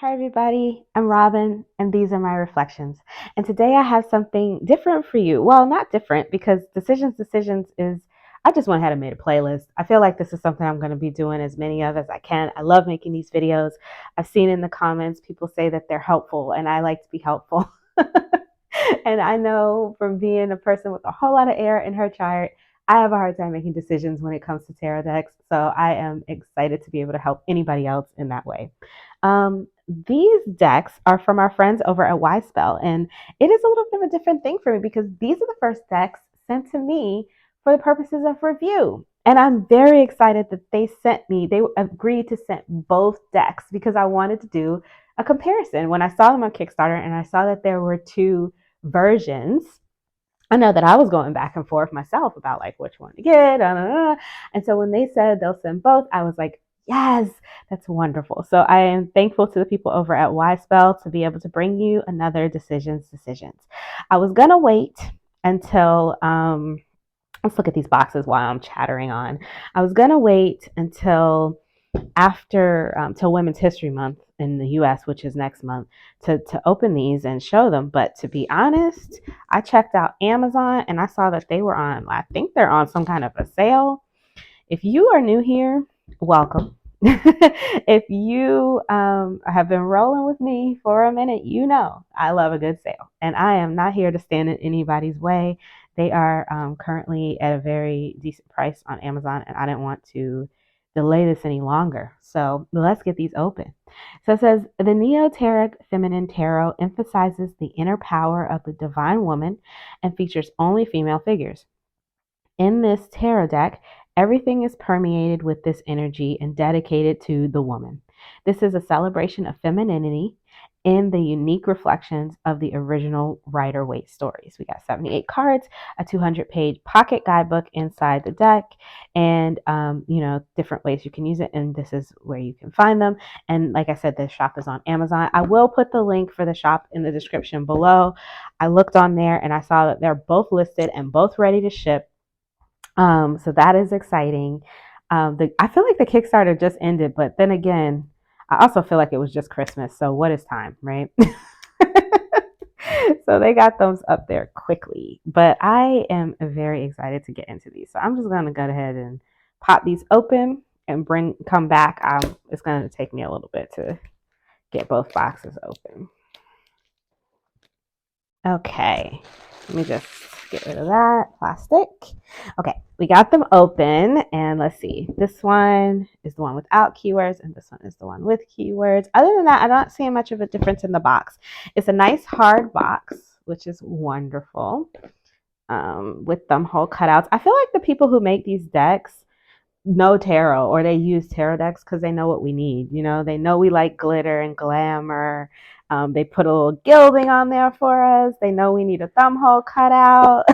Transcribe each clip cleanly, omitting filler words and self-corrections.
Hi, everybody. I'm Robin, and these are my reflections. And today I have something different for you. Well, not different because Decisions is, I just went ahead and made a playlist. I feel like this is something I'm going to be doing as many of as I can. I love making these videos. I've seen in the comments people say that they're helpful, and I like to be helpful. And I know from being a person with a whole lot of air in her chart, I have a hard time making decisions when it comes to tarot decks. So I am excited to be able to help anybody else in that way. These decks are from our friends over at Wyspell, and it is a little bit of a different thing for me because these are the first decks sent to me for the purposes of review. And I'm very excited that they agreed to send both decks because I wanted to do a comparison. When I saw them on Kickstarter and I saw that there were two versions, I know that I was going back and forth myself about like which one to get. And so when they said they'll send both, I was like, yes, that's wonderful. So I am thankful to the people over at Wyspell to be able to bring you another decisions. I was gonna wait until let's look at these boxes while I'm chattering on. I was gonna wait until after till Women's History Month in the U.S., which is next month, to open these and show them. But to be honest, I checked out Amazon and I saw that they were on. I think they're on some kind of a sale. If you are new here, welcome. If you have been rolling with me for a minute, you know I love a good sale, and I am not here to stand in anybody's way. They are currently at a very decent price on Amazon, and I didn't want to delay this any longer. So let's get these open. So it says the Neoteric Feminine Tarot emphasizes the inner power of the divine woman and features only female figures. In this tarot deck, everything is permeated with this energy and dedicated to the woman. This is a celebration of femininity in the unique reflections of the original Rider Waite stories. We got 78 cards, a 200-page pocket guidebook inside the deck, and different ways you can use it. And this is where you can find them. And like I said, the shop is on Amazon. I will put the link for the shop in the description below. I looked on there and I saw that they're both listed and both ready to ship. So that is exciting. I feel like the Kickstarter just ended, but then again, I also feel like it was just Christmas. So what is time, right? So they got those up there quickly, but I am very excited to get into these. So I'm just going to go ahead and pop these open and come back. It's going to take me a little bit to get both boxes open. Okay, let me just get rid of that plastic. Okay, we got them open, and let's see. This one is the one without keywords, and this one is the one with keywords. Other than that, I'm not seeing much of a difference in the box. It's a nice hard box, which is wonderful, with thumb hole cutouts. I feel like the people who make these decks know tarot, or they use tarot decks because they know what we need. You know, they know we like glitter and glamour. They put a little gilding on there for us. They know we need a thumb hole cut out.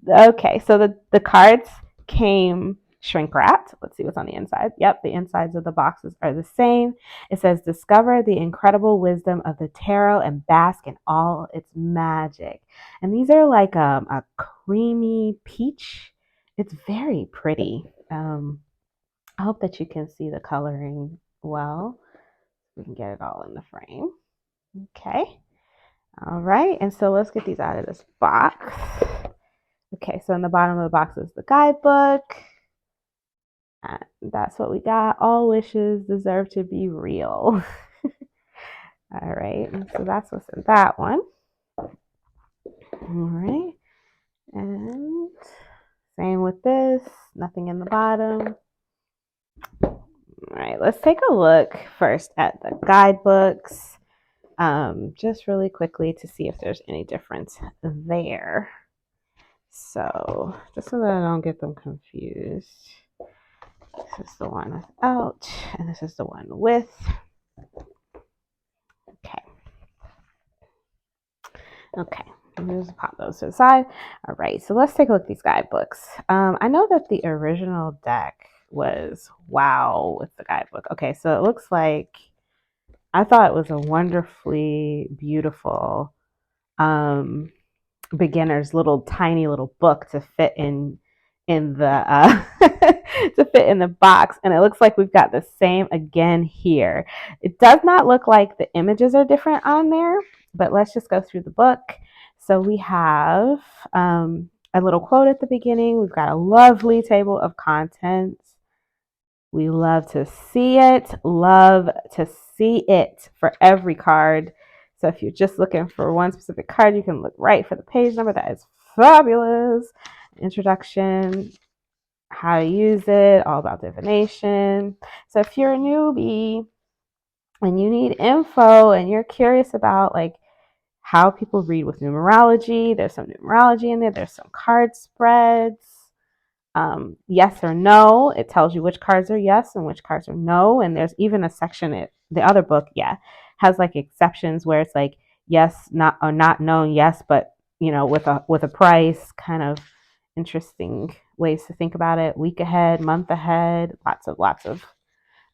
Okay, so the cards came shrink wrapped. Let's see what's on the inside. Yep, the insides of the boxes are the same. It says, discover the incredible wisdom of the tarot and bask in all its magic. And these are like a creamy peach. It's very pretty. I hope that you can see the coloring well. We can get it all in the frame. Okay. All right. And so let's get these out of this box. Okay. So in the bottom of the box is the guidebook. And that's what we got. All wishes deserve to be real. All right. And so that's what's in that one. All right. And same with this. Nothing in the bottom. All right, let's take a look first at the guidebooks, just really quickly to see if there's any difference there. So just so that I don't get them confused, this is the one without, and this is the one with. Okay, just pop those to the side. All right, so let's take a look at these guidebooks. I know that the original deck was wow with the guidebook. Okay, so it looks like I thought it was a wonderfully beautiful beginner's little tiny little book to fit in the to fit in the box. And it looks like we've got the same again here. It does not look like the images are different on there, but let's just go through the book. So we have a little quote at the beginning. We've got a lovely table of contents. We love to see it, for every card. So if you're just looking for one specific card, you can look right for the page number. That is fabulous. Introduction, how to use it, all about divination. So if you're a newbie and you need info and you're curious about like how people read with numerology, there's some numerology in there. There's some card spreads. Yes or no. It tells you which cards are yes and which cards are no. And there's even a section in the other book, has like exceptions where it's like yes, not or not known, yes, but with a price, kind of interesting ways to think about it. Week ahead, month ahead, lots of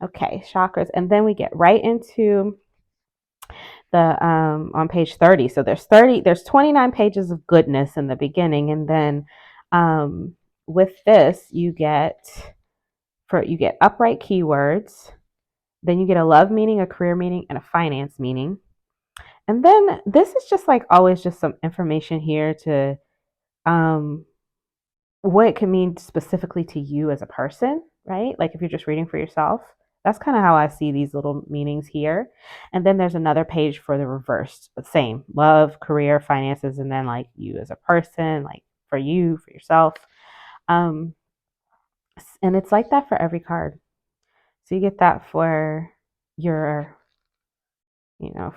okay, chakras. And then we get right into the on page 30. So there's 29 pages of goodness in the beginning, and then with this you get upright keywords, then you get a love meaning, a career meaning, and a finance meaning. And then this is just like always just some information here to what it can mean specifically to you as a person, right? Like if you're just reading for yourself. That's kind of how I see these little meanings here. And then there's another page for the reverse. The same. Love, career, finances, and then like you as a person, like for you, for yourself. And it's like that for every card. So you get that for your,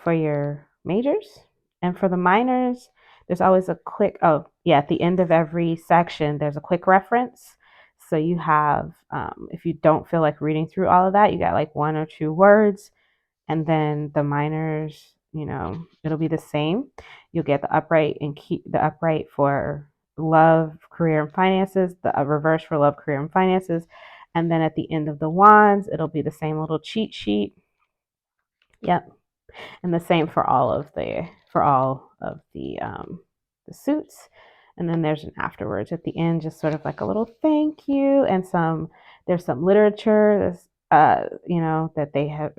for your majors. And for the minors, there's always a quick, at the end of every section, there's a quick reference. So you have, if you don't feel like reading through all of that, you got like one or two words. And then the minors, it'll be the same. You'll get the upright the upright for love, career, and finances, the reverse for love, career, and finances. And then at the end of the wands, it'll be the same little cheat sheet. Yep. And the same for all of the suits. And then there's an afterwards at the end, just sort of like a little thank you, and there's some literature that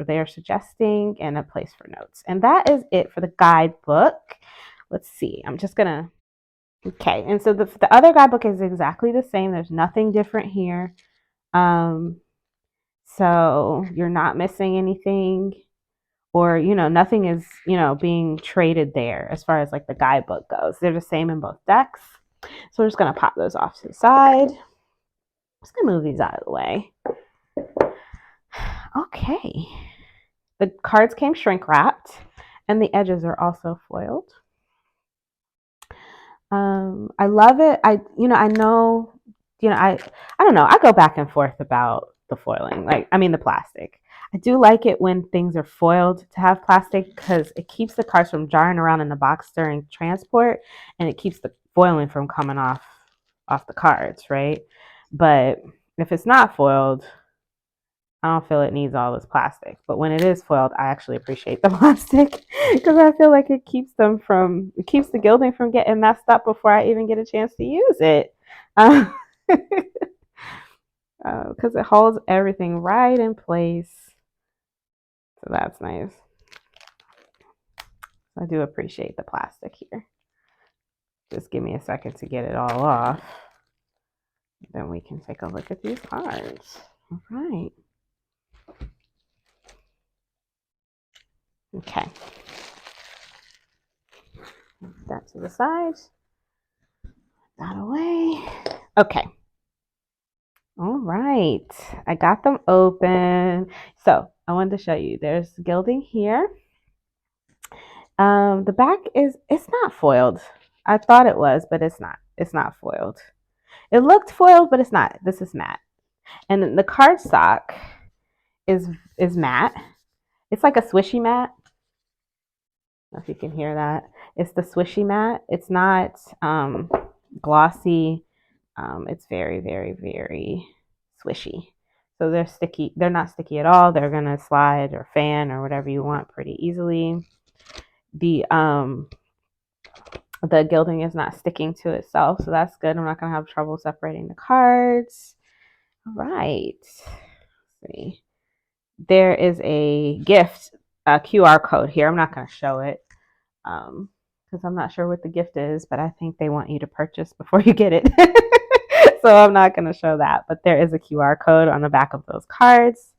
they are suggesting, and a place for notes. And that is it for the guidebook. Let's see. I'm just gonna okay. And so the other guidebook is exactly the same. There's nothing different here. So you're not missing anything, or nothing is being traded there as far as like the guidebook goes. They're the same in both decks. So we're just gonna pop those off to the side. I'm just gonna move these out of the way. Okay, the cards came shrink wrapped, and the edges are also foiled. I love it. I know, I don't know. I go back and forth about the foiling, the plastic. I do like it when things are foiled to have plastic because it keeps the cards from jarring around in the box during transport, and it keeps the foiling from coming off the cards, right? But if it's not foiled, I don't feel it needs all this plastic. But when it is foiled, I actually appreciate the plastic because I feel like it keeps the gilding from getting messed up before I even get a chance to use it. Because it holds everything right in place. So that's nice. I do appreciate the plastic here. Just give me a second to get it all off. Then we can take a look at these cards. All right. Okay. That to the side. That away. Okay. All right. I got them open. So I wanted to show you. There's gilding here. The back it's not foiled. I thought it was, but it's not. It's not foiled. It looked foiled, but it's not. This is matte. And then the cardstock is matte. It's like a swishy matte. I don't know if you can hear that. It's the swishy matte. It's not glossy. It's very, very, very swishy. So they're sticky. They're not sticky at all. They're gonna slide or fan or whatever you want pretty easily. The gilding is not sticking to itself, so that's good. I'm not gonna have trouble separating the cards. All right. Let's see. There is a gift, a QR code here. I'm not going to show it because I'm not sure what the gift is, but I think they want you to purchase before you get it. So I'm not going to show that, but there is a QR code on the back of those cards.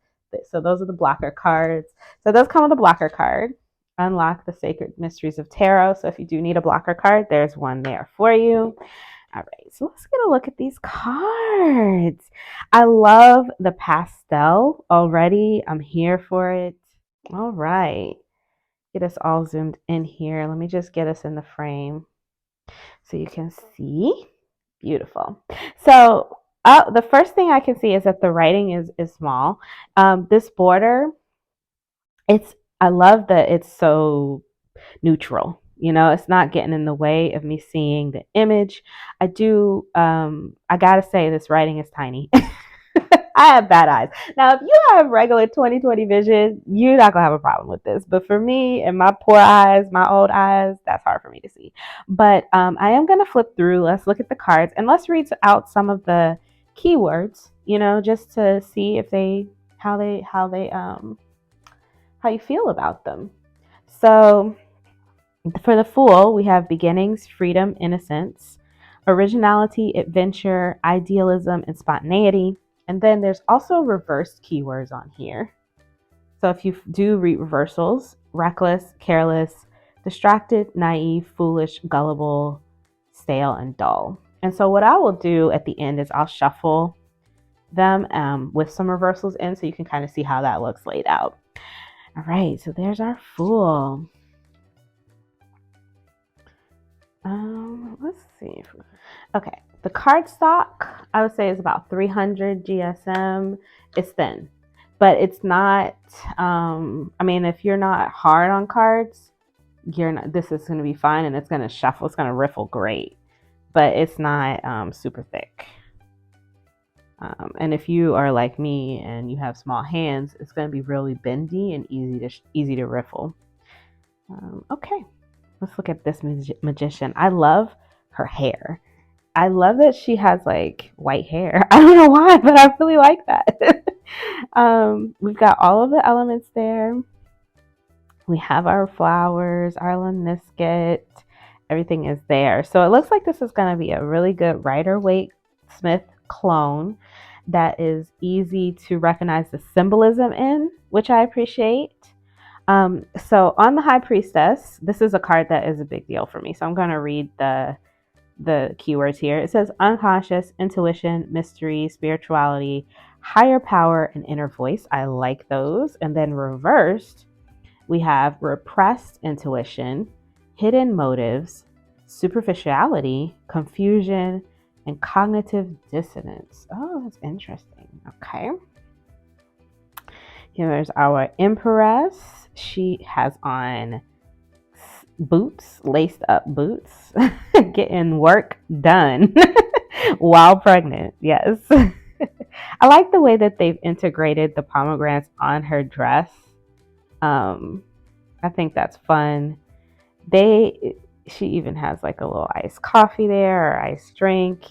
So those are the blocker cards. So those come with a blocker card. Unlock the sacred mysteries of tarot. So if you do need a blocker card, there's one there for you. All right, so let's get a look at these cards. I love the pastel already. I'm here for it. All right, get us all zoomed in here. Let me just get us in the frame so you can see. Beautiful. So the first thing I can see is that the writing is small. This border, I love that it's so neutral. You know, it's not getting in the way of me seeing the image. I gotta say, this writing is tiny. I have bad eyes. Now, if you have regular 20/20 vision, you're not gonna have a problem with this. But for me and my poor eyes, my old eyes, that's hard for me to see. But I am gonna flip through. Let's look at the cards and let's read out some of the keywords. You know, just to see if how you feel about them. So for the Fool, we have beginnings, freedom, innocence, originality, adventure, idealism, and spontaneity. And then there's also reversed keywords on here. So if you do read reversals, reckless, careless, distracted, naive, foolish, gullible, stale, and dull. And so what I will do at the end is I'll shuffle them with some reversals in so you can kind of see how that looks laid out. All right, so there's our Fool. Let's see. Okay, the card stock I would say is about 300 GSM. It's thin, but it's not. I mean, if you're not hard on cards, you're not. This is going to be fine, and it's going to shuffle. It's going to riffle great, but it's not super thick. And if you are like me and you have small hands, it's going to be really bendy and easy to riffle. Okay. Let's look at this magician. I love her hair. I love that she has like white hair. I don't know why, but I really like that. We've got all of the elements there. We have our flowers, our lemniscate. Everything is there. So it looks like this is going to be a really good Rider-Waite Smith clone that is easy to recognize the symbolism in, which I appreciate. So on the High Priestess, this is a card that is a big deal for me. So I'm going to read the keywords here. It says unconscious, intuition, mystery, spirituality, higher power, and inner voice. I like those. And then reversed, we have repressed intuition, hidden motives, superficiality, confusion, and cognitive dissonance. Oh, that's interesting. Okay. Here's our Empress. She has on boots, laced up boots, getting work done while pregnant. Yes. I like the way that they've integrated the pomegranates on her dress. I think that's fun. She even has like a little iced coffee there or iced drink.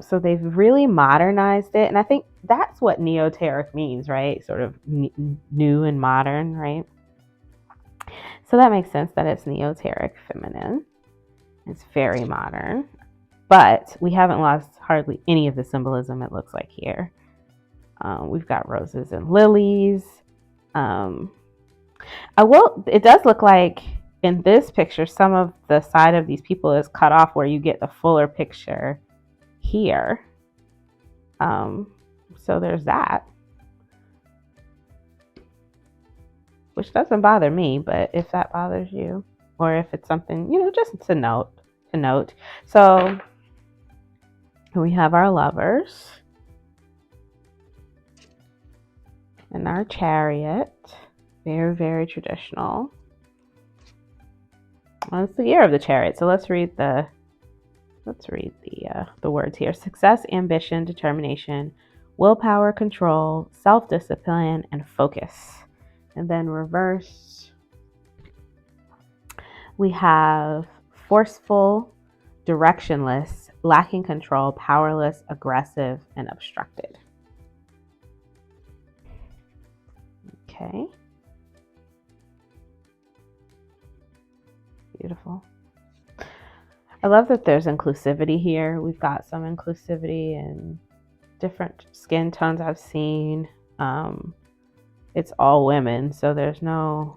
So they've really modernized it. And I think that's what Neoteric means, right? Sort of new and modern, right? So that makes sense that it's Neoteric feminine. It's very modern. But we haven't lost hardly any of the symbolism it looks like here. We've got roses and lilies. It does look like in this picture, some of the side of these people is cut off where you get the fuller picture here. So there's that, which doesn't bother me, but if that bothers you, or if it's something, just to note. So we have our lovers and our chariot. Very, very traditional. Well, it's the year of the chariot, so let's read the words here. Success, ambition, determination, willpower, control, self-discipline, and focus. And then reverse, we have forceful, directionless, lacking control, powerless, aggressive, and obstructed. Okay. Beautiful. I love that there's inclusivity here. We've got some inclusivity in different skin tones I've seen. It's all women, so there's no,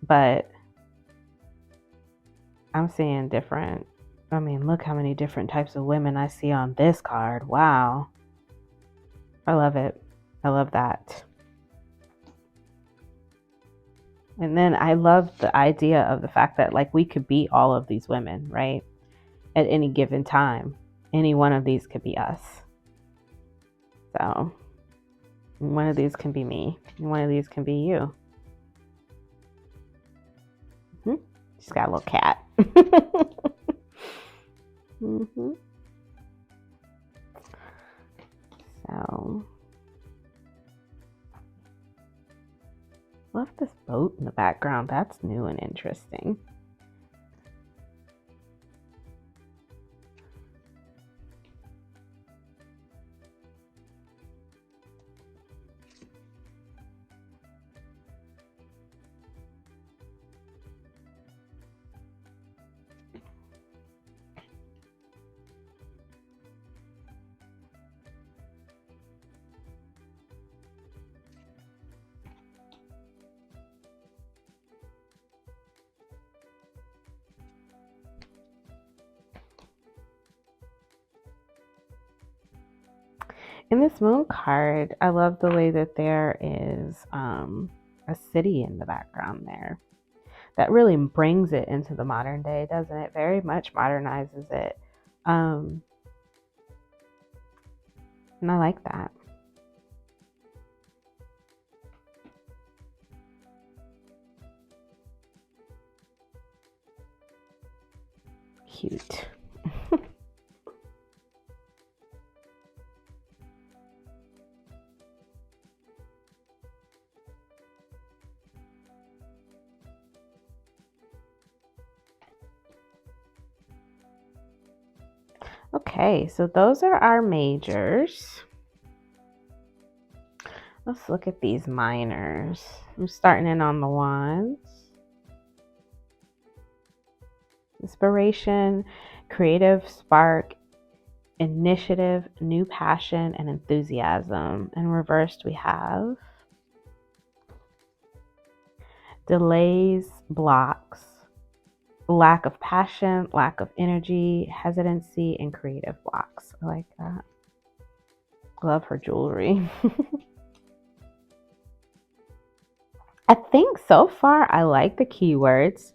but I'm seeing different. I mean, look how many different types of women I see on this card. Wow. I love it. I love that. And then I love the idea of the fact that like we could be all of these women, right? At any given time. Any one of these could be us. So one of these can be me. One of these can be you. She's got a little cat. Mm-hmm. So, love this boat in the background. That's new and interesting. In this moon card, I love the way that there is a city in the background there. That really brings it into the modern day, doesn't it? Very much modernizes it. And I like that. Cute. Okay, so those are our majors. Let's look at these minors. I'm starting in on the wands. Inspiration, creative spark, initiative, new passion, and enthusiasm. In reversed, we have delays, blocks, lack of passion, lack of energy, hesitancy, and creative blocks. I like that. Love her jewelry. I think so far I like the keywords.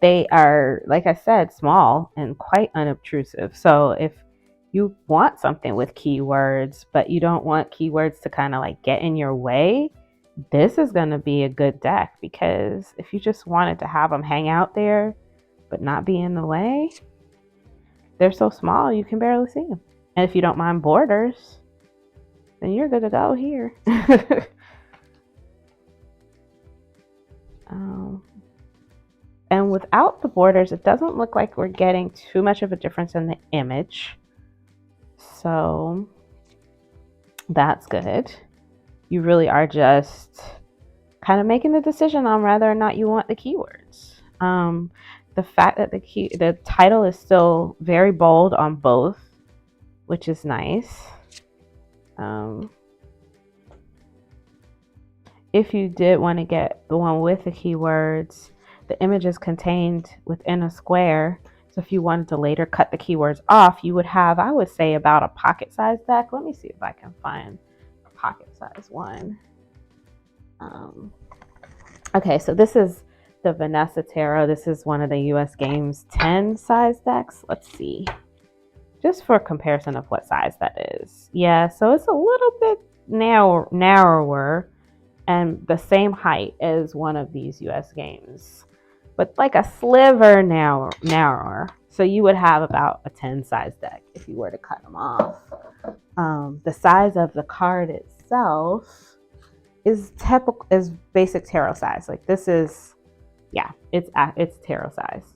They are, like I said, small and quite unobtrusive. So if you want something with keywords, but you don't want keywords to kind of like get in your way, this is going to be a good deck, because if you just wanted to have them hang out there but not be in the way, they're so small you can barely see them. And if you don't mind borders, then you're good to go here. And without the borders, it doesn't look like we're getting too much of a difference in the image. So that's good. You really are just kind of making the decision on whether or not you want the keywords. The fact that the title is still very bold on both, which is nice. If you did want to get the one with the keywords, the image is contained within a square. So if you wanted to later cut the keywords off, you would have, I would say, about a pocket size deck. Let me see if I can find a pocket size one. Okay, so this is the Vanessa Tarot. This is one of the US Games 10 size decks. Let's see. Just for comparison of what size that is. Yeah, so it's a little bit narrower and the same height as one of these US Games, but like a sliver narrower. So you would have about a 10 size deck if you were to cut them off. The size of the card itself is typical, is basic tarot size. Like this is, yeah, it's tarot size.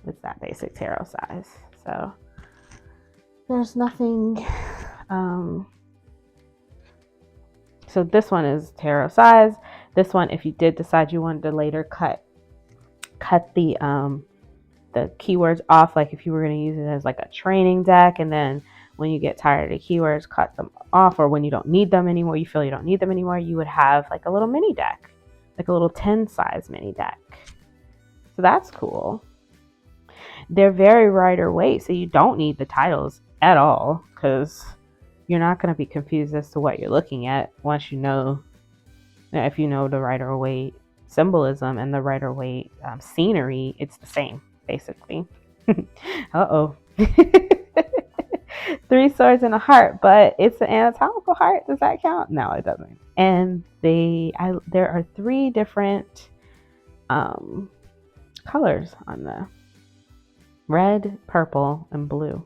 It's that basic tarot size. So there's nothing. So this one is tarot size. This one, if you did decide you wanted to later cut the keywords off, like if you were going to use it as like a training deck, and then when you get tired of the keywords, cut them off, or when you don't need them anymore, you feel you don't need them anymore, you would have like a little mini deck, like a little 10 size mini deck. So that's cool. They're very lighter weight, so you don't need the titles at all, because you're not going to be confused as to what you're looking at once you know, if you know the Rider Waite symbolism and the Rider Waite scenery. It's the same, basically. Uh-oh. 3 swords and a heart, but it's an anatomical heart. Does that count? No, it doesn't. And there are 3 different colors on the red, purple, and blue.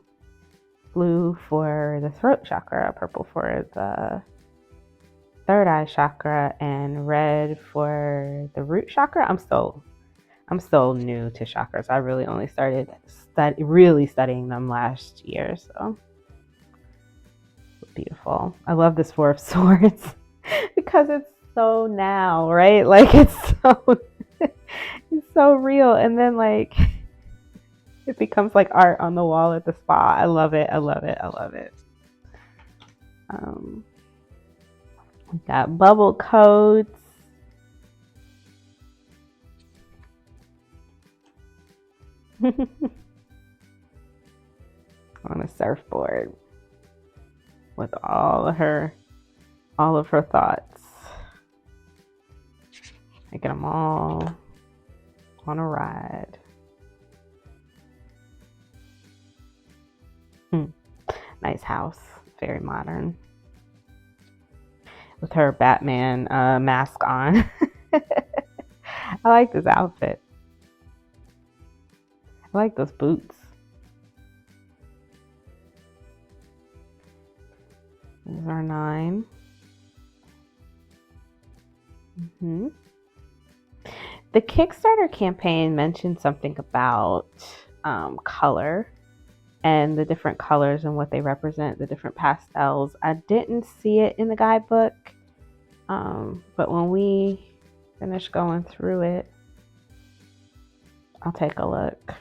Blue for the throat chakra, purple for the third eye chakra, and red for the root chakra. I'm still new to chakras. I really only started really studying them last year. So beautiful. I love this 4 of Swords because it's so now, right? Like it's so real, and then like it becomes like art on the wall at the spa. I love it. We got bubble coats. On a surfboard with all of her thoughts. Taking them all on a ride. Nice house, very modern, with her Batman mask on. I like this outfit. I like those boots. These are 9. The Kickstarter campaign mentioned something about color and the different colors and what they represent, the different pastels. I didn't see it in the guidebook, but when we finish going through it, I'll take a look.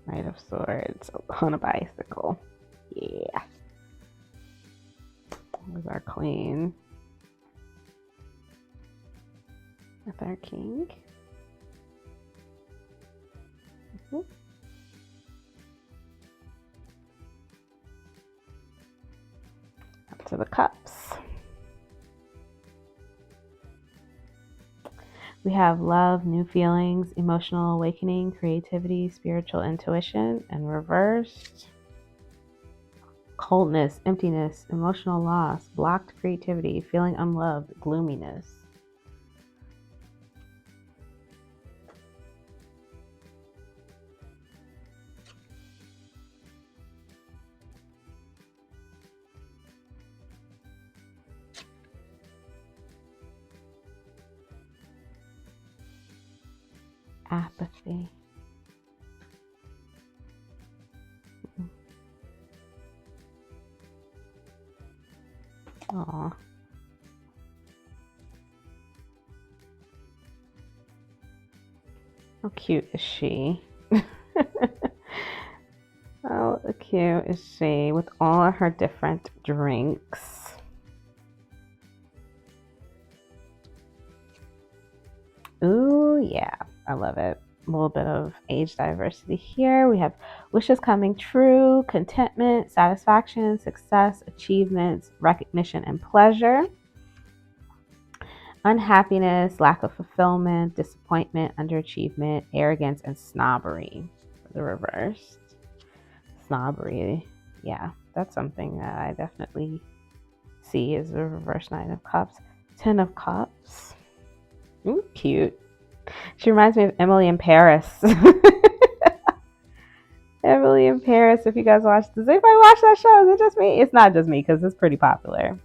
Knight of Swords on a bicycle. Yeah. There's our queen. With our king. Up to the cups. We have love, new feelings, emotional awakening, creativity, spiritual intuition, and reversed. Coldness, emptiness, emotional loss, blocked creativity, feeling unloved, gloominess. Apathy. Aw. How cute is she? How cute is she with all of her different drinks? Ooh, yeah, I love it. A little bit of age diversity here. We have wishes coming true, contentment, satisfaction, success, achievements, recognition, and pleasure. Unhappiness, lack of fulfillment, disappointment, underachievement, arrogance, and snobbery. The reversed. Snobbery. Yeah, that's something that I definitely see as the reverse 9 of Cups. 10 of Cups. Ooh, cute. She reminds me of Emily in Paris. Emily in Paris, if you guys watch, does anybody watch that show? Is it just me? It's not just me, because it's pretty popular.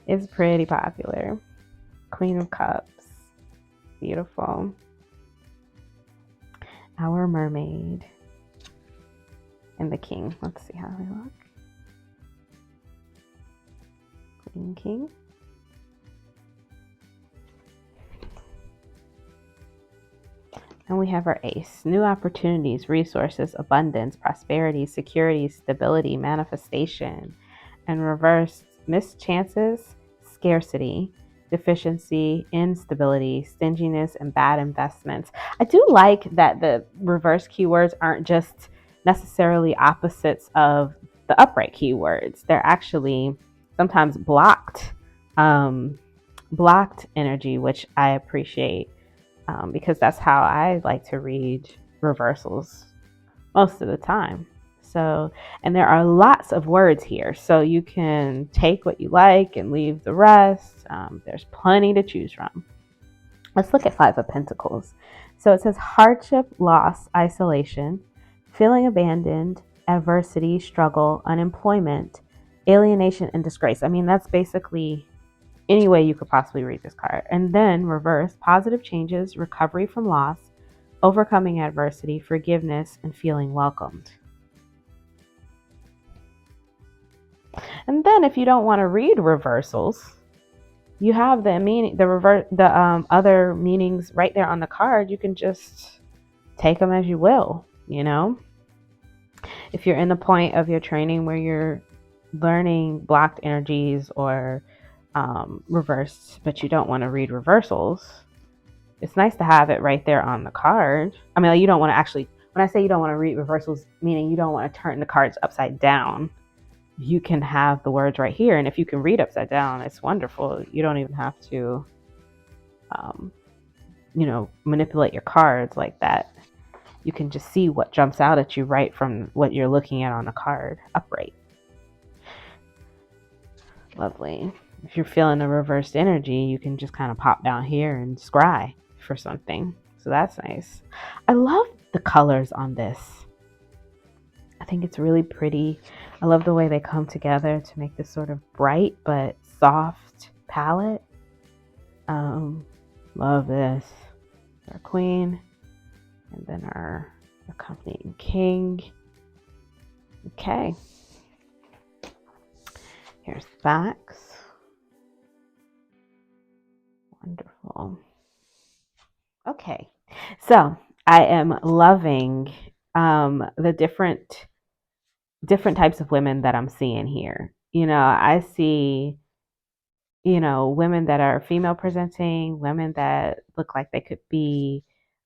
It's pretty popular. Queen of Cups. Beautiful. our mermaid, and the king. Let's see how they look. Queen, king. And we have our ace. New opportunities, resources, abundance, prosperity, security, stability, manifestation. And reverse, missed chances, scarcity, deficiency, instability, stinginess, and bad investments. I do like that the reverse keywords aren't just necessarily opposites of the upright keywords. They're actually sometimes blocked energy, which I appreciate, because that's how I like to read reversals most of the time. So, and there are lots of words here, so you can take what you like and leave the rest. There's plenty to choose from. Let's look at Five of Pentacles. So it says hardship, loss, isolation, feeling abandoned, adversity, struggle, unemployment, alienation, and disgrace. I mean, that's basically any way you could possibly read this card. And then reverse, positive changes, recovery from loss, overcoming adversity, forgiveness, and feeling welcomed. And then if you don't want to read reversals, you have the meaning, the other meanings right there on the card. You can just take them as you will, you know. If you're in the point of your training where you're learning blocked energies or reversed, but you don't want to read reversals, it's nice to have it right there on the card. I mean, you don't want to actually, when I say you don't want to read reversals, meaning you don't want to turn the cards upside down, you can have the words right here. And if you can read upside down, it's wonderful. You don't even have to, manipulate your cards like that. You can just see what jumps out at you right from what you're looking at on the card upright. Lovely. If you're feeling a reversed energy, you can just kind of pop down here and scry for something. So that's nice. I love the colors on this. I think it's really pretty. I love the way they come together to make this sort of bright but soft palette. Love this. Our queen, and then our accompanying king. Okay. Here's the backs. Wonderful. Okay, so I am loving the different types of women that I'm seeing here. I see, women that are female presenting, women that look like they could be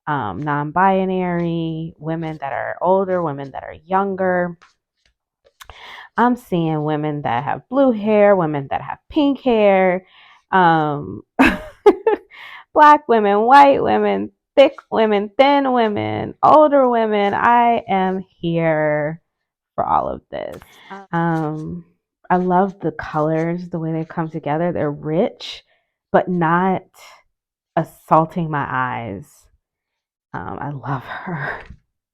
non-binary, women that are older, women that are younger. I'm seeing women that have blue hair, women that have pink hair, um, black women, white women, thick women, thin women, older women. I am here for all of this. I love the colors, the way they come together. They're rich, but not assaulting my eyes. I love her.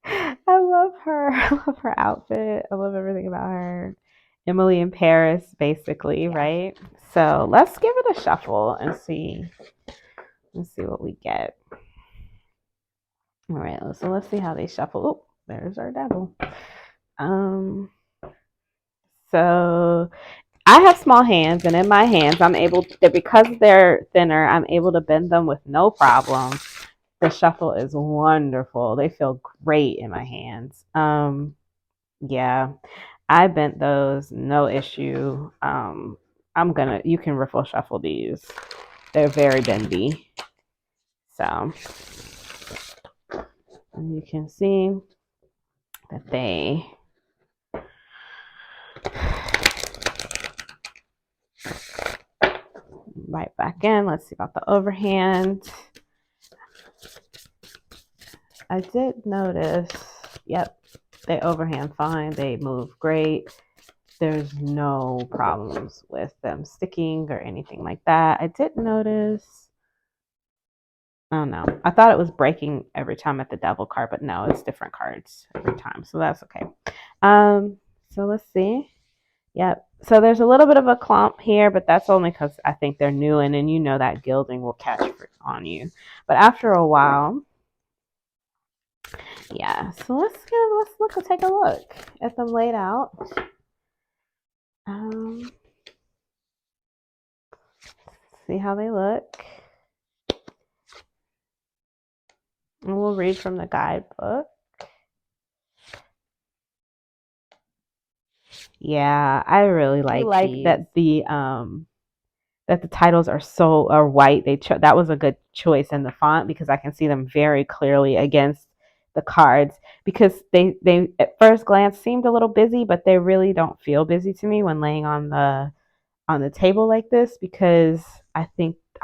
I love her. I love her outfit. I love everything about her. Emily in Paris, basically, right? So let's give it a shuffle and see. Let's see what we get. All right, so let's see how they shuffle. Oh, there's our devil. So I have small hands, and in my hands, I'm able to, because they're thinner, I'm able to bend them with no problem. The shuffle is wonderful. They feel great in my hands. Yeah, I bent those, no issue. You can riffle shuffle these. They're very bendy. So, and you can see that they right back in. Let's see about the overhand. I did notice, yep, they overhand fine. They move great. There's no problems with them sticking or anything like that. I did notice, oh no, I thought it was breaking every time at the devil card, but no, it's different cards every time. So that's okay. So let's see. Yep. So there's a little bit of a clump here, but that's only because I think they're new, and then that gilding will catch on you. But after a while, Yeah, so let's take a look at them laid out. Um, see how they look. And we'll read from the guidebook. Yeah, I really like these. That the titles are white. That was a good choice in the font because I can see them very clearly against the cards because they at first glance seemed a little busy, but they really don't feel busy to me when laying on the table like this because I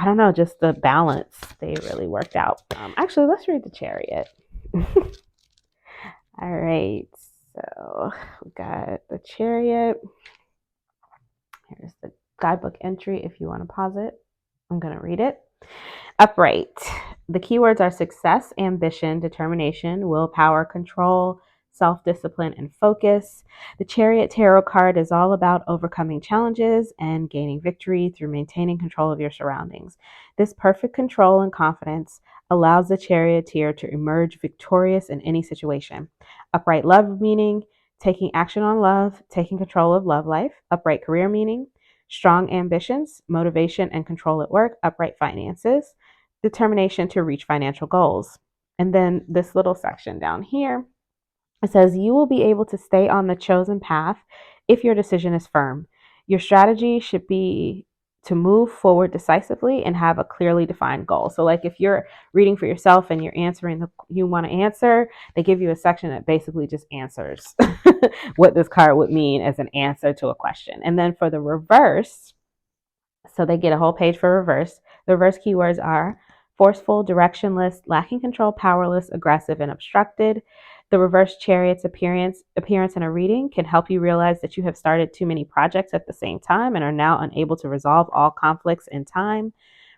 don't know, just the balance they really worked out. Actually, let's read the Chariot. All right, so we got the Chariot. Here's the guidebook entry if you want to pause it. I'm going to read it. Upright. The keywords are success, ambition, determination, willpower, control, self discipline, and focus. The Chariot Tarot card is all about overcoming challenges and gaining victory through maintaining control of your surroundings. This perfect control and confidence allows the charioteer to emerge victorious in any situation. Upright love meaning taking action on love, taking control of love life. Upright career meaning strong ambitions, motivation, and control at work. Upright finances, determination to reach financial goals. And then this little section down here, it says, you will be able to stay on the chosen path if your decision is firm. Your strategy should be to move forward decisively and have a clearly defined goal. So, like if you're reading for yourself and you're answering you want to answer, they give you a section that basically just answers what this card would mean as an answer to a question. And then for the reverse, so they get a whole page for reverse. The reverse keywords are forceful, directionless, lacking control, powerless, aggressive, and obstructed. The reverse chariot's appearance in a reading can help you realize that you have started too many projects at the same time and are now unable to resolve all conflicts in time.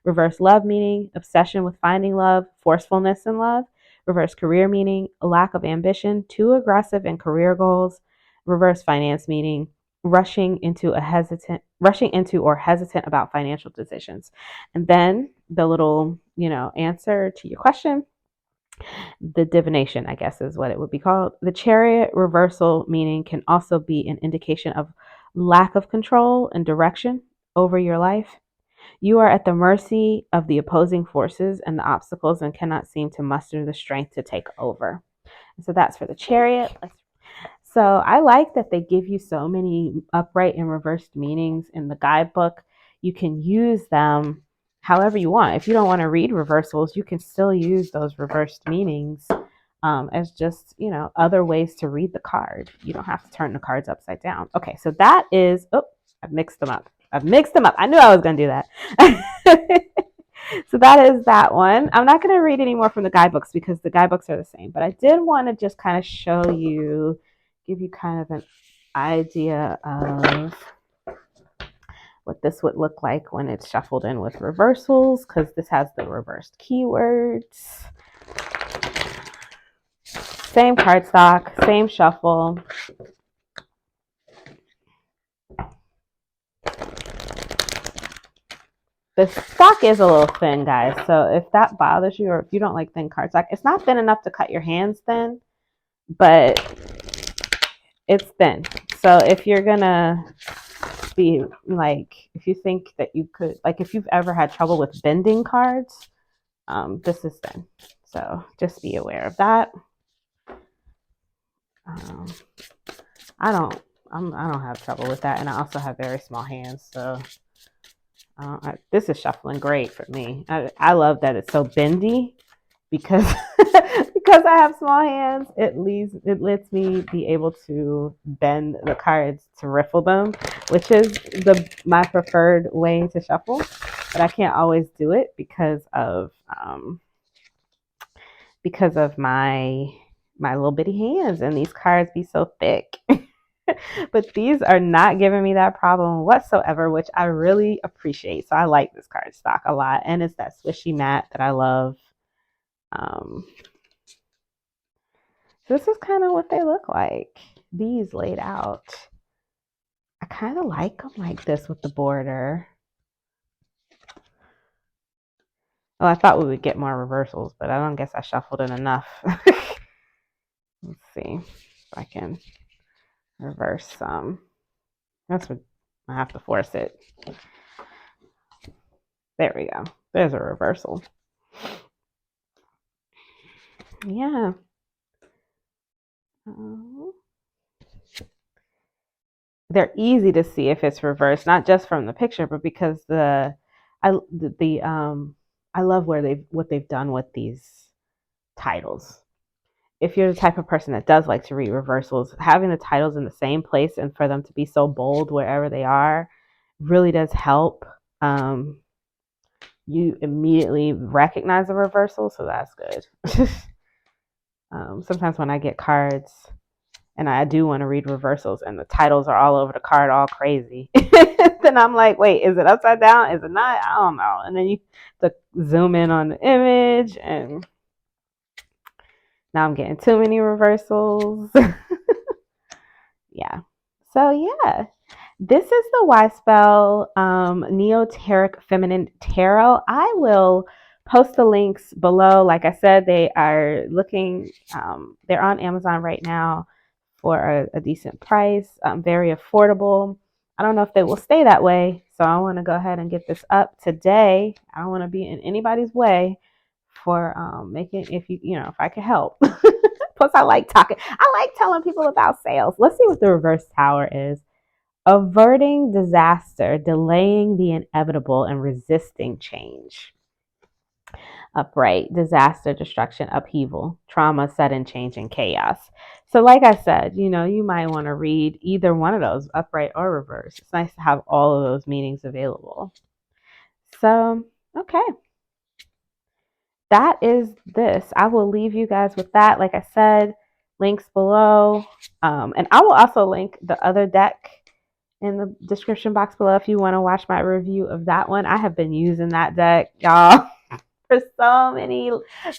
Reverse love meaning obsession with finding love, forcefulness in love. Reverse career meaning a lack of ambition, too aggressive in career goals. Reverse finance meaning rushing into or hesitant about financial decisions. And then the little, answer to your question, the divination, I guess is what it would be called. The chariot reversal meaning can also be an indication of lack of control and direction over your life. You are at the mercy of the opposing forces and the obstacles and cannot seem to muster the strength to take over. So that's for the chariot. So I like that they give you so many upright and reversed meanings in the guidebook. You can use them however you want. If you don't want to read reversals, you can still use those reversed meanings as just, other ways to read the card. You don't have to turn the cards upside down. Okay, so that is, I've mixed them up. I knew I was going to do that. So that is that one. I'm not going to read any more from the guidebooks because the guidebooks are the same, but I did want to just kind of give you kind of an idea of what this would look like when it's shuffled in with reversals, because this has the reversed keywords. Same cardstock, same shuffle. The stock is a little thin, guys. So if that bothers you or if you don't like thin cardstock, it's not thin enough to cut your hands thin, but it's thin. So if you're gonna be like, if you think that you could, like if you've ever had trouble with bending cards, this is thin. So just be aware of that. I don't have trouble with that, and I also have very small hands, so this is shuffling great for me. I love that it's so bendy because because I have small hands. It lets me be able to bend the cards to riffle them, which is my preferred way to shuffle. But I can't always do it because of my little bitty hands, and these cards be so thick. But these are not giving me that problem whatsoever, which I really appreciate. So I like this card stock a lot, and it's that swishy mat that I love. So this is kind of what they look like. These laid out. I kind of like them like this with the border. Oh, I thought we would get more reversals, but I don't guess I shuffled in enough. Let's see if I can reverse some. That's what I have to force it. There we go. There's a reversal. Yeah. They're easy to see if it's reversed, not just from the picture, but because I love what they've done with these titles. If you're the type of person that does like to read reversals, having the titles in the same place and for them to be so bold wherever they are really does help. You immediately recognize the reversal, so that's good. Sometimes when I get cards and I do want to read reversals and the titles are all over the card all crazy, then I'm like, wait, is it upside down? Is it not? I don't know. And then you have to zoom in on the image, and now I'm getting too many reversals. Yeah. So yeah, this is the Wyspell Neoteric Feminine Tarot. I will post the links below. Like I said, they are looking. They're on Amazon right now for a decent price. Very affordable. I don't know if they will stay that way, so I want to go ahead and get this up today. I don't want to be in anybody's way for making if I can help. Plus, I like talking. I like telling people about sales. Let's see what the reverse tower is. Averting disaster, delaying the inevitable, and resisting change. Upright, disaster, destruction, upheaval, trauma, sudden change, and chaos. So, like I said, you might want to read either one of those, upright or reverse. It's nice to have all of those meanings available. So, okay. That is this. I will leave you guys with that. Like I said, links below. And I will also link the other deck in the description box below if you want to watch my review of that one. I have been using that deck, y'all, for so many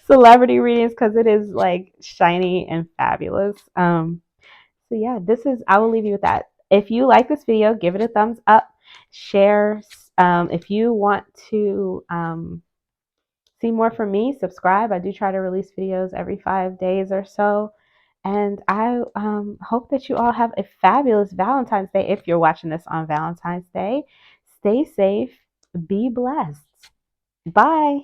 celebrity readings because it is like shiny and fabulous. So yeah, I will leave you with that. If you like this video, give it a thumbs up, share. If you want to see more from me, subscribe. I do try to release videos every 5 days or so. And I hope that you all have a fabulous Valentine's Day if you're watching this on Valentine's Day. Stay safe. Be blessed. Bye.